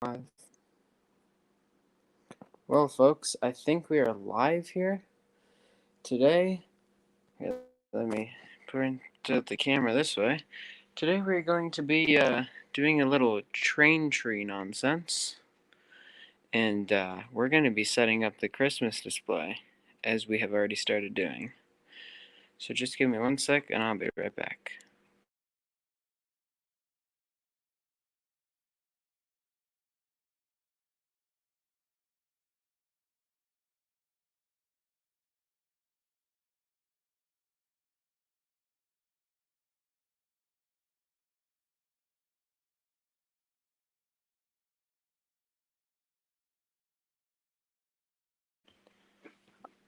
Live. Well, folks, I think we are live here today. Here, let me point the camera this way. Today we're going to be doing a little train tree nonsense, and we're going to be setting up the Christmas display, as we have already started doing. So just give me 1 sec, and I'll be right back.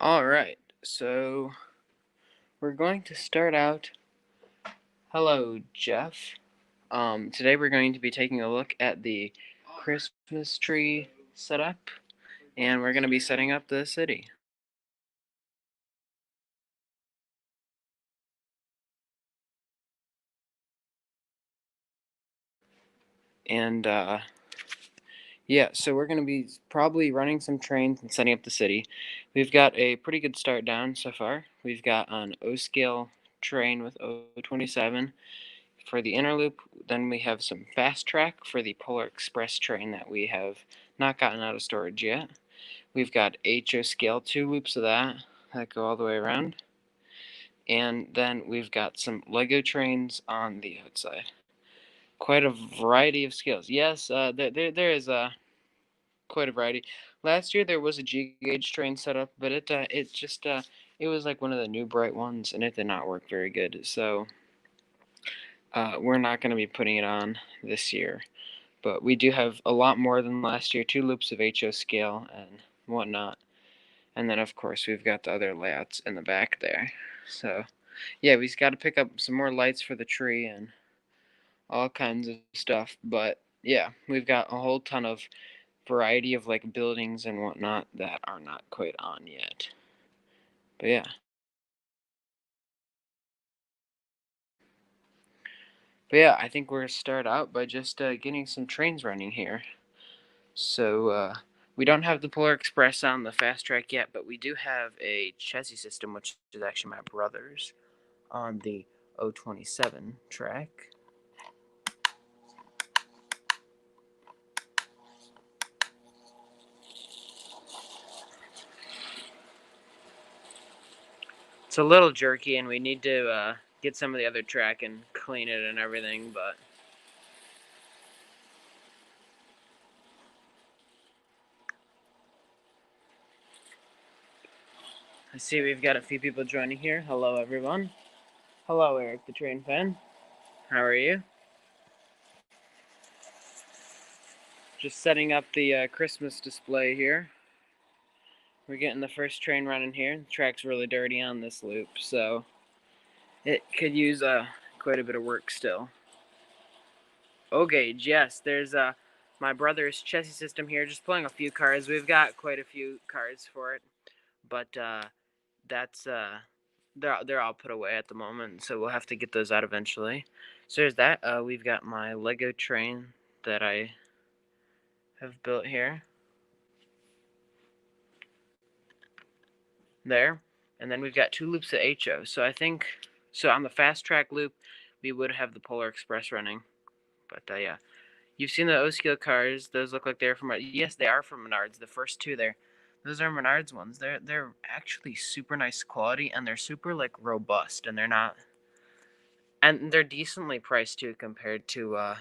Alright, so we're going to start out. Hello, Jeff. Today we're going to be taking a look at the Christmas tree setup, and we're going to be setting up the city. And yeah, so we're going to be probably running some trains and setting up the city. We've got a pretty good start down so far. We've got an O-scale train with O27 for the inner loop. Then we have some fast track for the Polar Express train that we have not gotten out of storage yet. We've got HO scale, 2 loops of that go all the way around. And then we've got some Lego trains on the outside. Quite a variety of scales. Yes, there is quite a variety. Last year there was a G gauge train set up, but it was like one of the new bright ones, and it did not work very good. So we're not going to be putting it on this year. But we do have a lot more than last year. 2 loops of HO scale and whatnot. And then of course we've got the other layouts in the back there. So yeah, we've got to pick up some more lights for the tree and all kinds of stuff. But yeah, we've got a whole ton of variety of like buildings and whatnot that are not quite on yet. But yeah. But yeah, I think we're gonna start out by just getting some trains running here. So we don't have the Polar Express on the fast track yet, but we do have a chassis system, which is actually my brother's, on the O27 track. It's a little jerky, and we need to get some of the other track and clean it and everything, but I see we've got a few people joining here. Hello, everyone. Hello, Eric the Train Fan. How are you? Just setting up the Christmas display here. We're getting the first train running here. The track's really dirty on this loop, so it could use quite a bit of work still. O-gauge, yes. There's my brother's chassis system here. Just pulling a few cars. We've got quite a few cars for it, but that's they're all put away at the moment, so we'll have to get those out eventually. So there's that. We've got my Lego train that I have built here. There. And then we've got 2 loops of HO. So I think, so on the fast track loop, we would have the Polar Express running. But yeah. You've seen the O-scale cars. Those look like they're from, yes, they are from Menards. The first 2 there. Those are Menards ones. They're actually super nice quality, and they're super like robust, and they're decently priced too compared to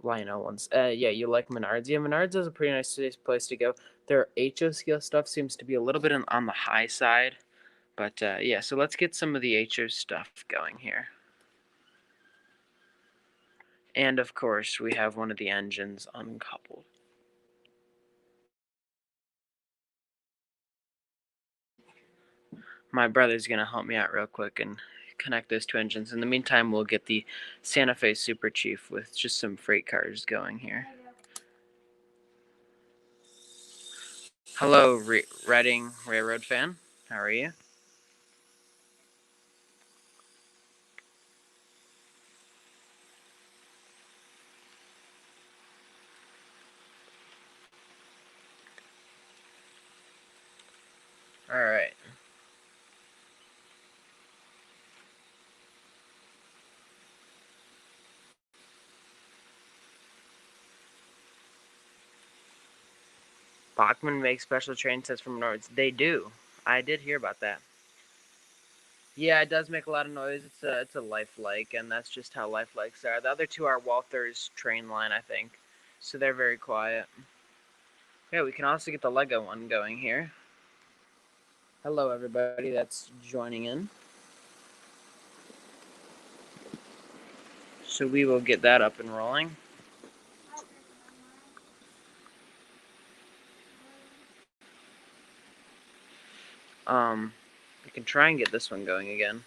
Lionel ones. Yeah, you like Menards? Yeah, Menards is a pretty nice place to go. Their HO scale stuff seems to be a little bit on the high side, but yeah. So let's get some of the HO stuff going here. And of course, we have one of the engines uncoupled. My brother's gonna help me out real quick and connect those 2 engines. In the meantime, we'll get the Santa Fe Super Chief with just some freight cars going here. Hello, Reading Railroad fan. How are you? All right. Bachmann makes special train sets from Nords. They do. I did hear about that. Yeah, it does make a lot of noise. It's a lifelike, and that's just how lifelikes are. The other two are Walther's train line, I think, so they're very quiet. Yeah, we can also get the Lego one going here. Hello, everybody that's joining in. So we will get that up and rolling. We can try and get this one going again.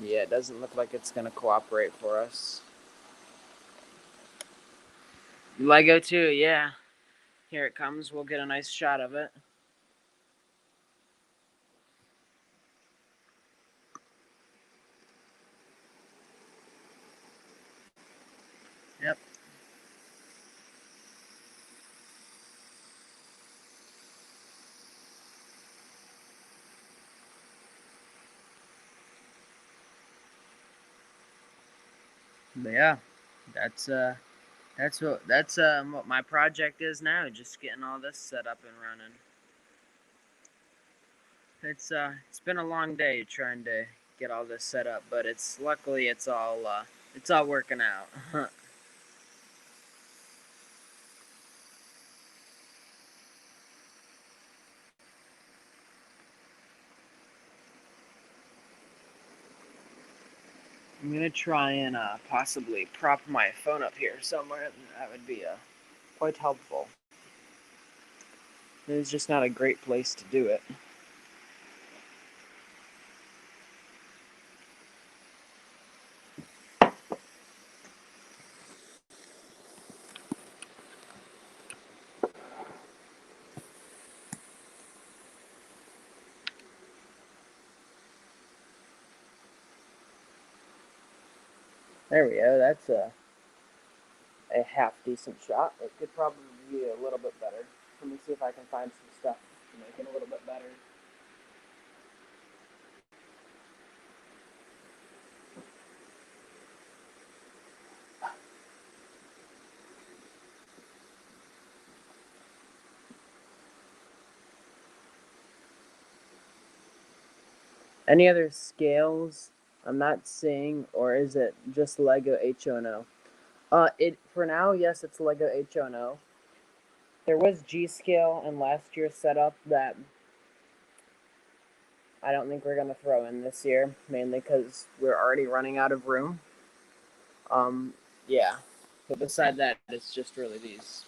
Yeah, it doesn't look like it's gonna cooperate for us. Lego 2, yeah. Here it comes. We'll get a nice shot of it. Yep. But yeah, that's what my project is now. Just getting all this set up and running. It's been a long day trying to get all this set up, but luckily it's all working out. I'm gonna try and possibly prop my phone up here somewhere. That would be quite helpful. It's just not a great place to do it. There we go. That's a half decent shot. It could probably be a little bit better. Let me see if I can find some stuff to make it a little bit better. Any other scales I'm not seeing, or is it just Lego HONO? It for now, yes, it's Lego HONO. There was G scale in last year's setup that I don't think we're gonna throw in this year, mainly because we're already running out of room. Yeah, but beside that, it's just really these.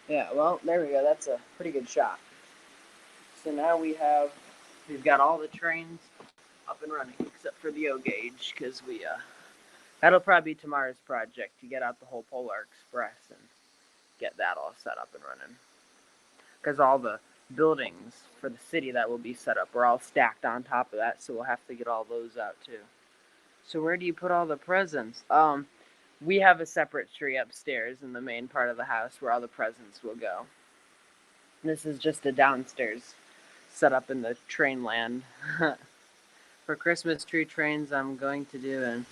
Yeah, well, there we go. That's a pretty good shot. So now we've got all the trains up and running except for the O gauge because that'll probably be tomorrow's project to get out the whole Polar Express and get that all set up and running. Because all the buildings for the city that will be set up are all stacked on top of that, so we'll have to get all those out too. So where do you put all the presents? We have a separate tree upstairs in the main part of the house where all the presents will go. This is just a downstairs set up in the train land. For Christmas tree trains, I'm going to do an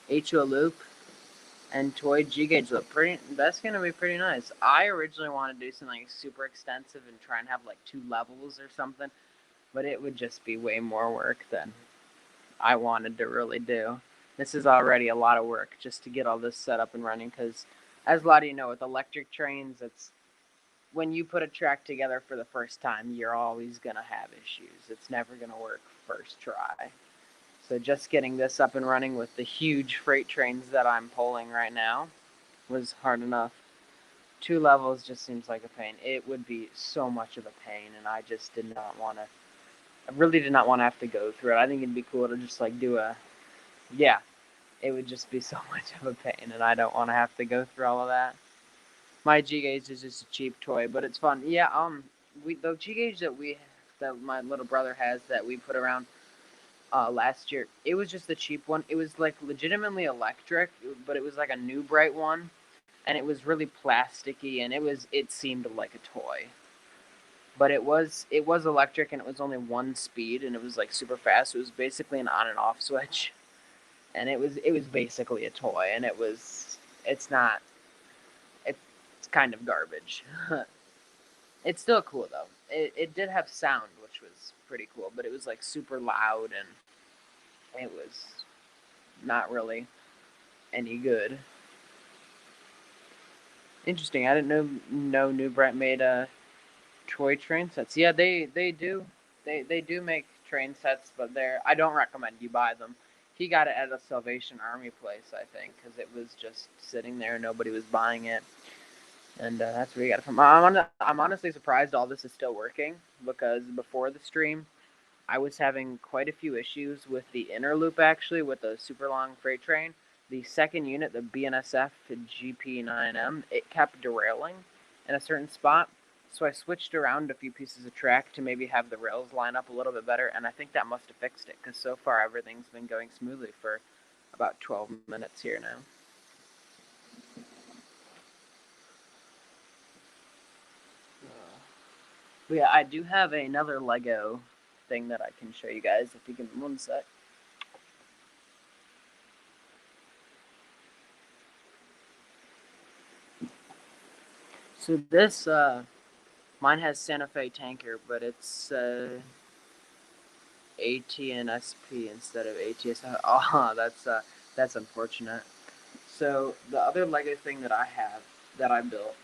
HO loop and toy G gauge loop. That's gonna be pretty nice. I originally wanted to do something super extensive and try and have like 2 levels or something, but it would just be way more work than I wanted to really do. This is already a lot of work just to get all this set up and running because, as a lot of you know, with electric trains, it's when you put a track together for the first time, you're always gonna have issues. It's never gonna work first try. So just getting this up and running with the huge freight trains that I'm pulling right now was hard enough. 2 levels just seems like a pain. It would be so much of a pain, and I just did not want to I really did not want to have to go through it. I think it'd be cool to just like do a, yeah, it would just be so much of a pain, and I don't want to have to go through all of that. My G gauge is just a cheap toy, but it's fun. Yeah, the G gauge that my little brother has that we put around last year, it was just the cheap one. It was like legitimately electric, but it was like a new bright one, and it was really plasticky, and it seemed like a toy. But it was electric, and it was only one speed, and it was like super fast. It was basically an on and off switch, and it was basically a toy, and it's not it's kind of garbage. It's still cool though. It did have sound, which was pretty cool, but it was like super loud, and it was not really any good. Interesting. I didn't know New Brett made toy train sets. Yeah, they do. They do make train sets, but I don't recommend you buy them. He got it at a Salvation Army place, I think, because it was just sitting there. Nobody was buying it, and that's where he got it from. I'm honestly surprised all this is still working, because before the stream, I was having quite a few issues with the inner loop, actually, with the super long freight train. The second unit, the BNSF GP9M, it kept derailing in a certain spot. So I switched around a few pieces of track to maybe have the rails line up a little bit better, and I think that must have fixed it, because so far everything's been going smoothly for about 12 minutes here now. But yeah, I do have another Lego thing that I can show you guys, if you give me one sec. So this, mine has Santa Fe Tanker, but it's ATNSP instead of ATS. Oh, that's unfortunate. So the other Lego thing that I have that I built,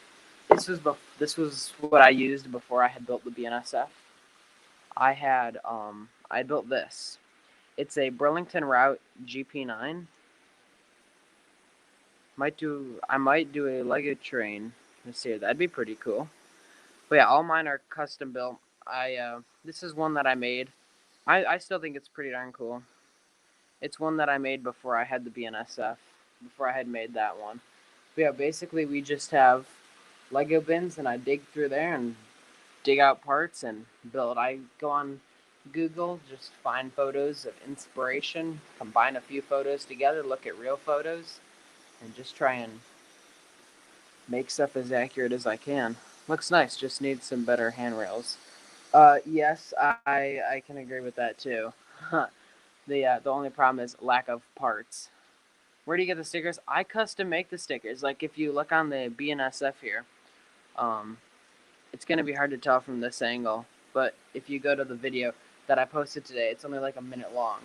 this was what I used before I had built the BNSF. I built this. It's a Burlington Route GP9. I might do a Lego train this year. That'd be pretty cool. But yeah, all mine are custom built. This is one that I made. I still think it's pretty darn cool. It's one that I made before I had the BNSF, before I had made that one. But yeah, basically we just have Lego bins, and I dig through there and dig out parts and build. I go on Google, just find photos of inspiration, combine a few photos together, look at real photos, and just try and make stuff as accurate as I can. Looks nice, just needs some better handrails. Yes, I can agree with that too. The only problem is lack of parts. Where do you get the stickers? I custom make the stickers. Like if you look on the BNSF here, um, it's gonna be hard to tell from this angle, but if you go to the video that I posted today, it's only like a minute long.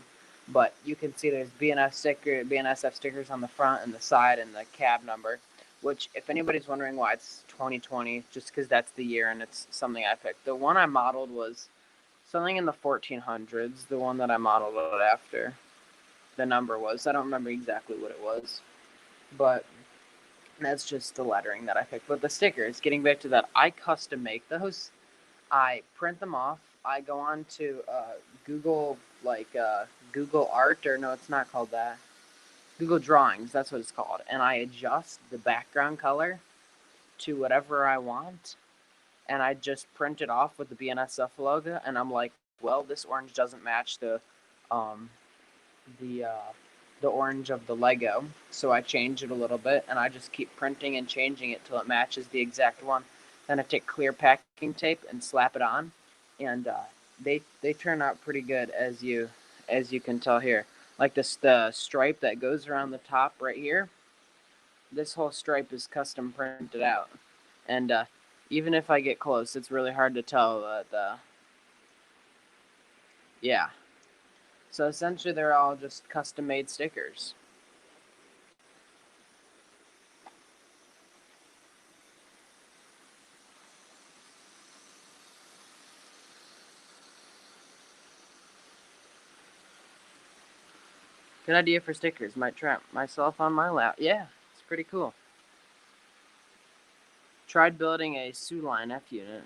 But you can see there's BNSF stickers on the front and the side and the cab number. Which, if anybody's wondering why it's 2020, just because that's the year and it's something I picked. The one I modeled was something in the 1400s. The one that I modeled it after, the number was. I don't remember exactly what it was, but that's just the lettering that I picked. But the stickers, getting back to that, I custom make those. I print them off. I go on to Google, Google Art, or no, it's not called that. Google Drawings, that's what it's called. And I adjust the background color to whatever I want. And I just print it off with the BNSF logo. And I'm like, well, this orange doesn't match um, the orange of the Lego, so I change it a little bit, and I just keep printing and changing it till it matches the exact one. Then I take clear packing tape and slap it on, and they turn out pretty good, as you can tell here. Like the stripe that goes around the top right here. This whole stripe is custom printed out, and even if I get close, it's really hard to tell yeah. So essentially, they're all just custom made stickers. Good idea for stickers. Might try myself on my lap. Yeah, it's pretty cool. Tried building a Suline F unit.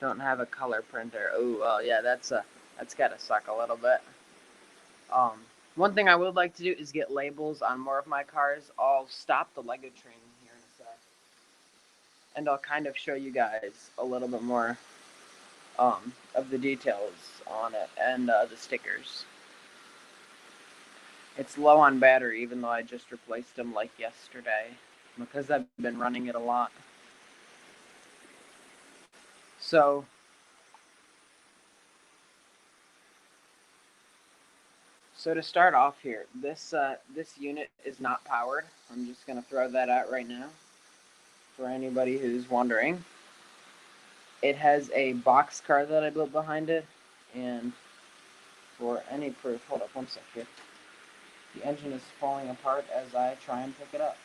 Don't have a color printer. Oh, well, yeah, that's gotta suck a little bit. One thing I would like to do is get labels on more of my cars. I'll stop the Lego train here in a sec, and I'll kind of show you guys a little bit more of the details on it and the stickers. It's low on battery, even though I just replaced them like yesterday, because I've been running it a lot. So to start off here, this unit is not powered. I'm just gonna throw that out right now for anybody who's wondering. It has a box car that I built behind it, and for any proof, hold up one sec here. The engine is falling apart as I try and pick it up.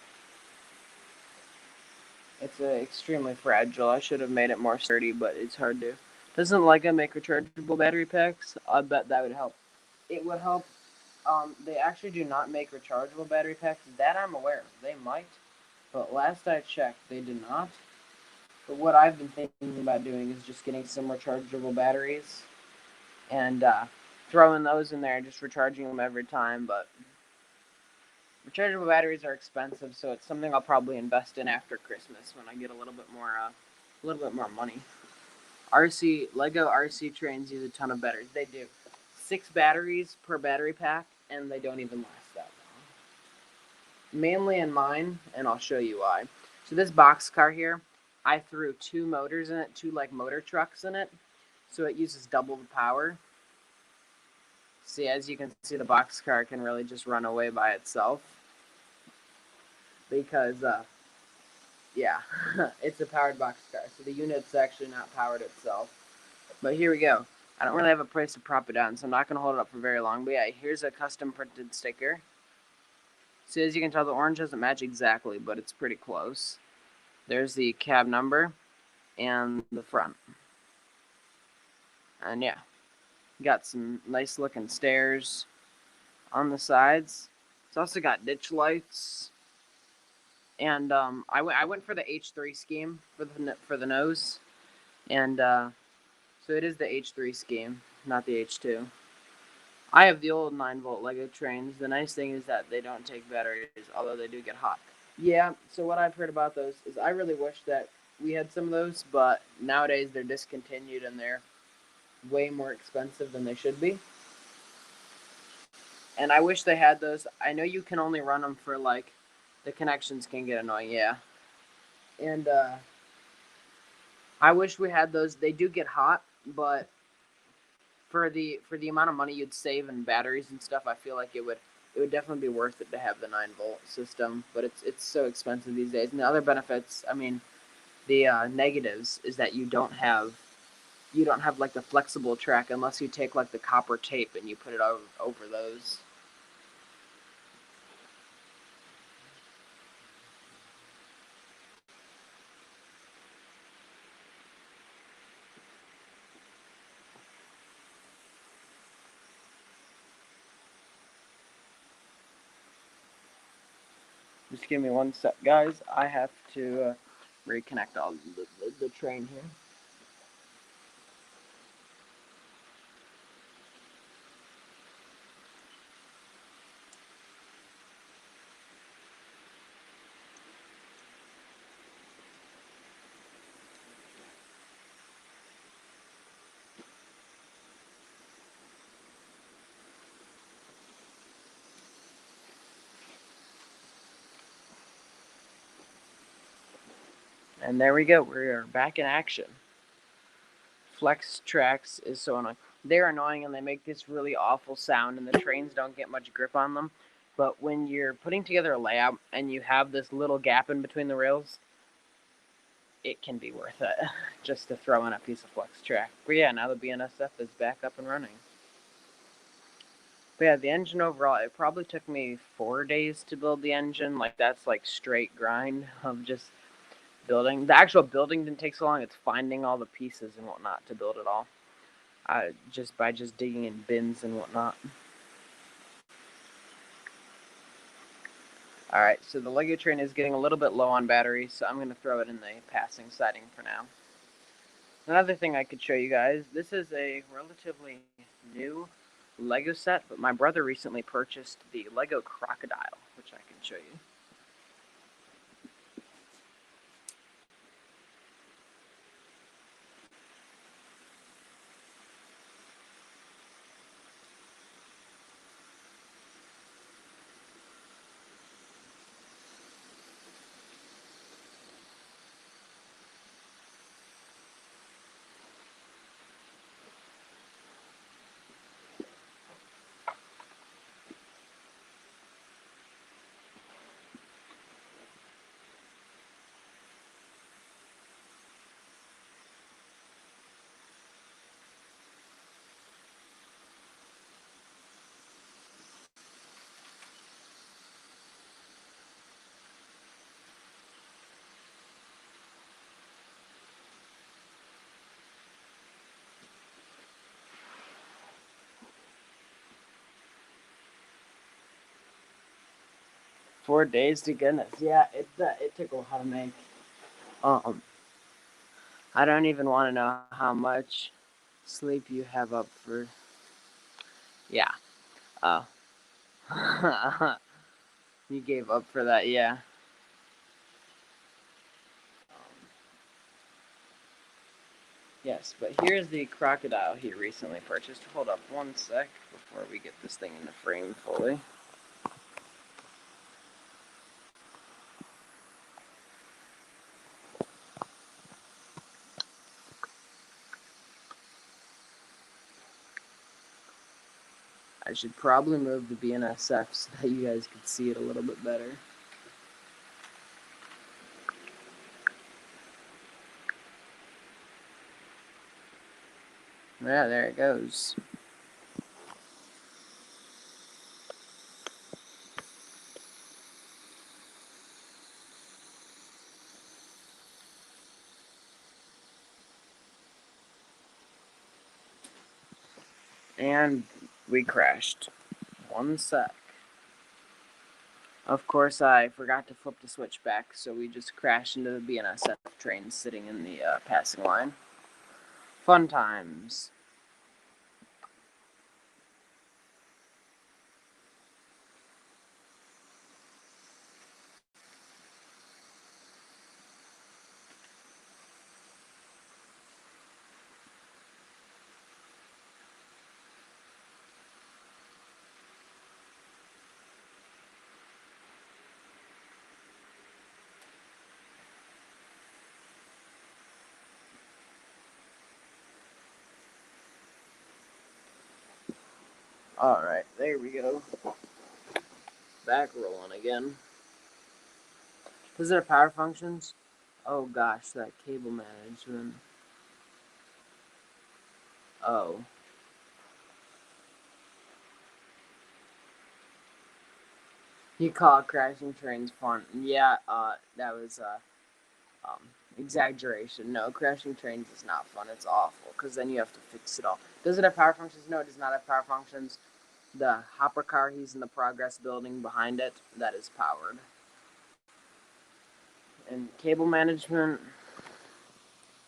It's extremely fragile. I should have made it more sturdy, but it's hard to. Doesn't Lego make rechargeable battery packs? I bet that would help. It would help. They actually do not make rechargeable battery packs. That I'm aware of. They might, but last I checked, they did not. But what I've been thinking about doing is just getting some rechargeable batteries and throwing those in there, just recharging them every time. But rechargeable batteries are expensive, so it's something I'll probably invest in after Christmas when I get a little bit more money. Lego RC trains use a ton of batteries. They do 6 batteries per battery pack, and they don't even last that long. Mainly in mine, and I'll show you why. So this box car here, I threw 2 motors in it, 2 like motor trucks in it, so it uses double the power. See, as you can see, the box car can really just run away by itself because, yeah, it's a powered box car. So the unit's actually not powered itself. But here we go. I don't really have a place to prop it down, so I'm not going to hold it up for very long. But yeah, here's a custom printed sticker. See, as you can tell, the orange doesn't match exactly, but it's pretty close. There's the cab number and the front. And yeah, got some nice looking stairs on the sides. It's also got ditch lights. And I went for the H3 scheme for the nose. And so it is the H3 scheme, not the H2. I have the old 9-volt Lego trains. The nice thing is that they don't take batteries, although they do get hot. Yeah, so what I've heard about those is I really wish that we had some of those, but nowadays they're discontinued and they're way more expensive than they should be. And I wish they had those. I know you can only run them for like the connections can get annoying, yeah. And I wish we had those. They do get hot, but for the amount of money you'd save in batteries and stuff, I feel like it would definitely be worth it to have the 9-volt system. But it's so expensive these days. And the other benefits, I mean, the negatives is that you don't have like the flexible track unless you take like the copper tape and you put it over those. Just give me one sec, guys. I have to reconnect all the train here. And there we go. We are back in action. Flex tracks is so annoying. They're annoying and they make this really awful sound, and the trains don't get much grip on them. But when you're putting together a layout and you have this little gap in between the rails, it can be worth it just to throw in a piece of flex track. But yeah, now the BNSF is back up and running. But yeah, the engine overall, it probably took me 4 days to build the engine. Like, that's like straight grind of just building. The actual building didn't take so long. It's finding all the pieces and whatnot to build it all. Just by digging in bins and whatnot. Alright, so the Lego train is getting a little bit low on battery, so I'm going to throw it in the passing siding for now. Another thing I could show you guys, this is a relatively new Lego set, but my brother recently purchased the Lego Crocodile, which I can show you. 4 days to goodness. Yeah, it took a while to make. Um, I don't even want to know how much sleep you have up for. Yeah. Uh, you gave up for that, yeah. Yes, but here's the crocodile he recently purchased. Hold up one sec before we get this thing in the frame fully. I should probably move the BNSF so that you guys could see it a little bit better. Yeah, there it goes. And we crashed. One sec. Of course, I forgot to flip the switch back, so we just crashed into the BNSF train sitting in the passing line. Fun times. Alright, there we go. Back rolling again. Is there power functions? Oh gosh, that cable management. Oh. You call crashing trains fun. Yeah, that was um, exaggeration. No, crashing trains is not fun. It's awful because then you have to fix it all. Does it have power functions? No, it does not have power functions. The hopper car he's in the progress building behind it, that is powered. And cable management,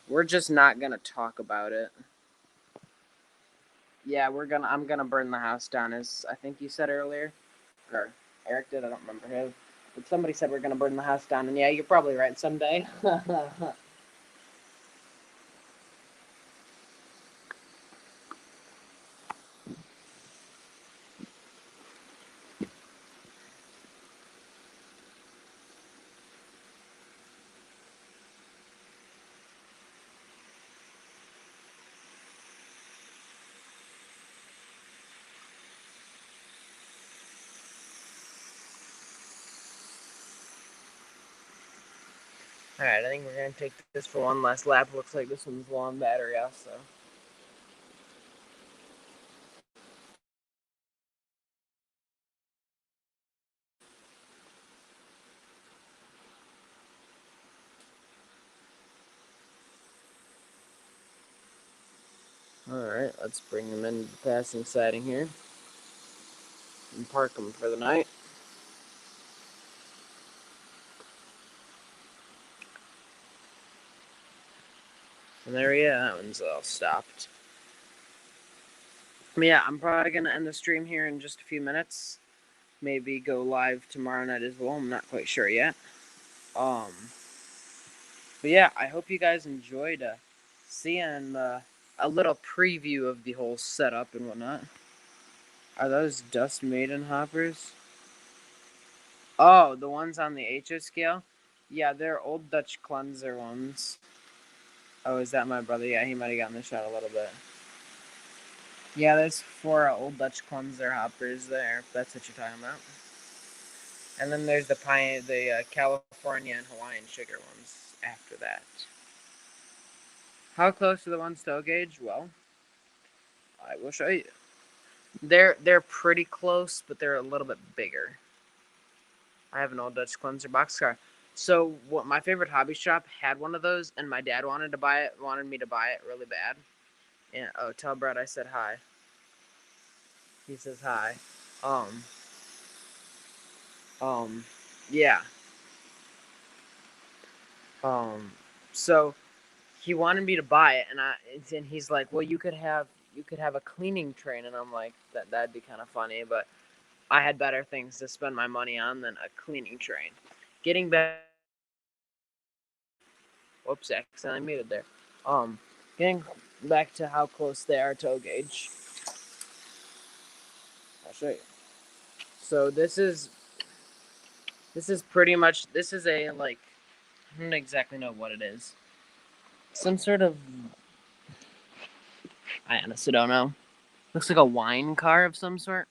we're just not gonna talk about it. Yeah, I'm gonna burn the house down, as I think you said earlier, or Eric did. I don't remember who, but somebody said we're gonna burn the house down, and yeah, you're probably right. Someday. Alright, I think we're gonna take this for one last lap. Looks like this one's low on battery also. Alright, let's bring them into the passing siding here and park them for the night. And there, yeah, that one's all stopped. Yeah, I'm probably gonna end the stream here in just a few minutes. Maybe go live tomorrow night as well. I'm not quite sure yet. Um, but yeah, I hope you guys enjoyed seeing a little preview of the whole setup and whatnot. Are those Dust Maiden hoppers? Oh, the ones on the HO scale? Yeah, they're Old Dutch Cleanser ones. Oh, is that my brother? Yeah, he might have gotten the shot a little bit. Yeah, there's 4 Old Dutch Cleanser hoppers there, if that's what you're talking about. And then there's the California and Hawaiian sugar ones after that. How close are the ones to gauge? Well, I will show you. They're pretty close, but they're a little bit bigger. I have an Old Dutch Cleanser boxcar. So what my favorite hobby shop had one of those, and my dad wanted me to buy it really bad. And oh, tell Brett I said hi. He says hi. Um, yeah. Um, so he wanted me to buy it, and he's like, well, you could have a cleaning train, and I'm like, that'd be kind of funny, but I had better things to spend my money on than a cleaning train. Getting back, whoops, accidentally muted there. Getting back to how close they are to gauge. I'll show you. So this is pretty much, this is a, like, I don't exactly know what it is. Some sort of, I honestly don't know. Looks like a wine car of some sort.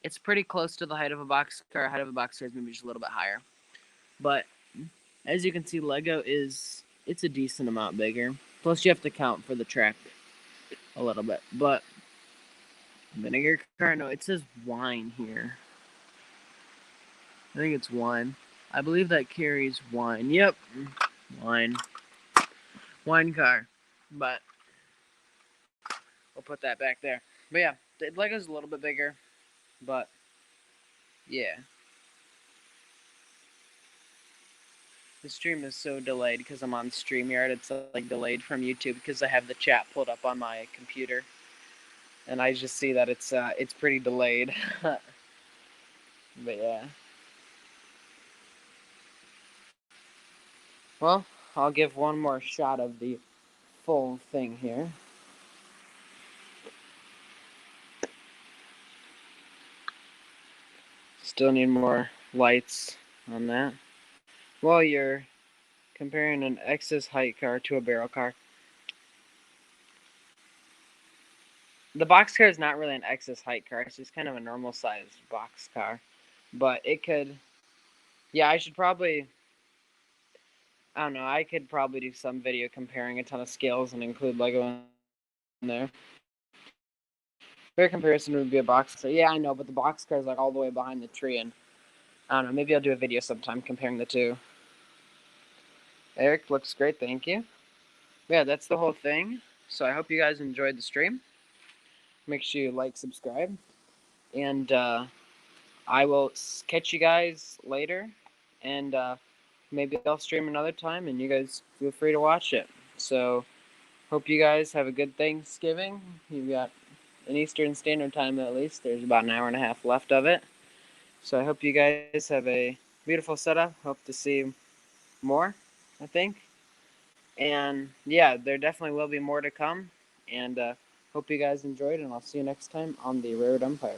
It's pretty close to the height of a boxcar. Height of a boxcar is maybe just a little bit higher. But as you can see, Lego it's a decent amount bigger. Plus you have to count for the track a little bit. But vinegar car, no, it says wine here. I think it's wine. I believe that carries wine. Yep, wine. Wine car. But we'll put that back there. But yeah, the Lego's a little bit bigger. But yeah. The stream is so delayed because I'm on StreamYard. It's like delayed from YouTube because I have the chat pulled up on my computer, and I just see that it's pretty delayed. But yeah. Well, I'll give one more shot of the full thing here. Still need more lights on that. Well, you're comparing an X's height car to a barrel car. The box car is not really an X's height car. It's just kind of a normal sized box car. But it could, yeah, I should probably, I don't know, I could probably do some video comparing a ton of scales and include Lego in there. Fair comparison would be a box car. Yeah, I know, but the box car is like all the way behind the tree, and I don't know, maybe I'll do a video sometime comparing the two. Eric, looks great, thank you. Yeah, that's the whole thing. So I hope you guys enjoyed the stream. Make sure you like, subscribe, and I will catch you guys later, and maybe I'll stream another time, and you guys feel free to watch it. So, hope you guys have a good Thanksgiving. You've got an Eastern Standard Time at least. There's about an hour and a half left of it. So I hope you guys have a beautiful setup. Hope to see more, I think. And yeah, there definitely will be more to come. And hope you guys enjoyed, and I'll see you next time on the Railroad Empire.